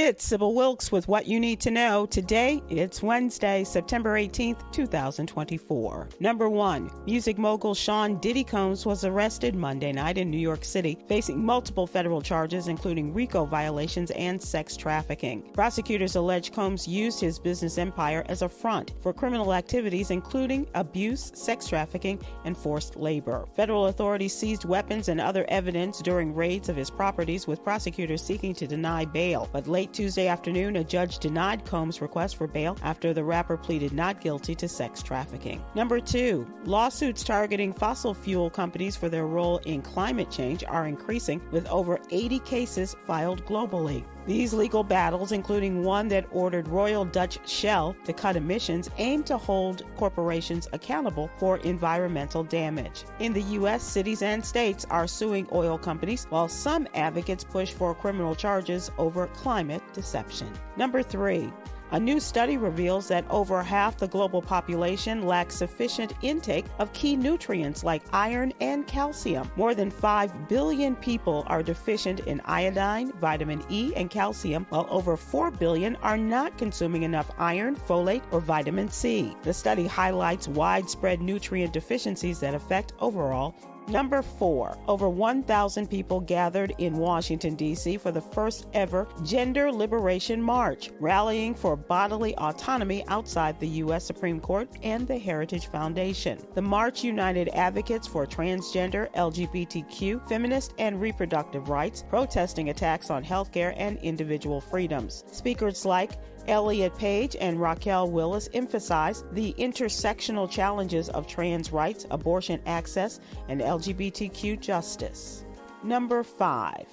It's Sybil Wilkes with what you need to know. Today, it's Wednesday, September 18th, 2024. Number 1. Music mogul Sean Diddy Combs was arrested Monday night in New York City, facing multiple federal charges, including RICO violations and sex trafficking. Prosecutors allege Combs used his business empire as a front for criminal activities, including abuse, sex trafficking, and forced labor. Federal authorities seized weapons and other evidence during raids of his properties, with prosecutors seeking to deny bail. But late Tuesday afternoon, a judge denied Combs' request for bail after the rapper pleaded not guilty to sex trafficking. Number 2, lawsuits targeting fossil fuel companies for their role in climate change are increasing, with over 80 cases filed globally. These legal battles, including one that ordered Royal Dutch Shell to cut emissions, aim to hold corporations accountable for environmental damage. In the U.S., cities and states are suing oil companies, while some advocates push for criminal charges over climate deception. Number 3. A new study reveals that over half the global population lacks sufficient intake of key nutrients like iron and calcium. More than 5 billion people are deficient in iodine, vitamin E, and calcium, while over 4 billion are not consuming enough iron, folate, or vitamin C. The study highlights widespread nutrient deficiencies that affect overall. Number 4, over 1,000 people gathered in Washington, D.C. for the first ever Gender Liberation March, rallying for bodily autonomy outside the U.S. Supreme Court and the Heritage Foundation. The march united advocates for transgender, LGBTQ, feminist, and reproductive rights, protesting attacks on healthcare and individual freedoms. Speakers like Elliot Page and Raquel Willis emphasized the intersectional challenges of trans rights, abortion access, and LGBTQ justice. Number 5.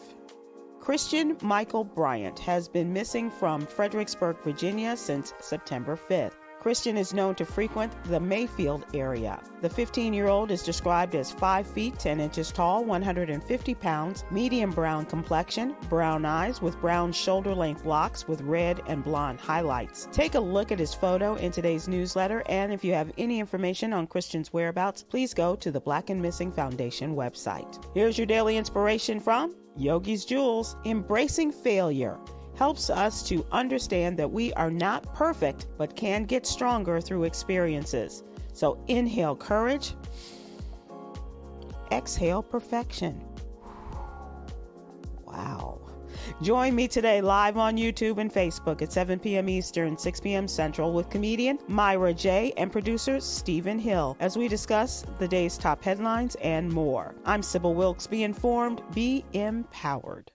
Christian Michael Bryant has been missing from Fredericksburg, Virginia since September 5th. Christian is known to frequent the Mayfield area. The 15-year-old is described as 5 feet 10 inches tall, 150 pounds, medium brown complexion, brown eyes with brown shoulder-length locks with red and blonde highlights. Take a look at his photo in today's newsletter, and if you have any information on Christian's whereabouts, please go to the Black and Missing Foundation website. Here's your daily inspiration from Yogi's Jewels. Embracing failure helps us to understand that we are not perfect, but can get stronger through experiences. So inhale courage, exhale perfection. Wow. Join me today live on YouTube and Facebook at 7 p.m. Eastern, 6 p.m. Central with comedian Myra J. and producer Stephen Hill as we discuss the day's top headlines and more. I'm Sybil Wilkes. Be informed, be empowered.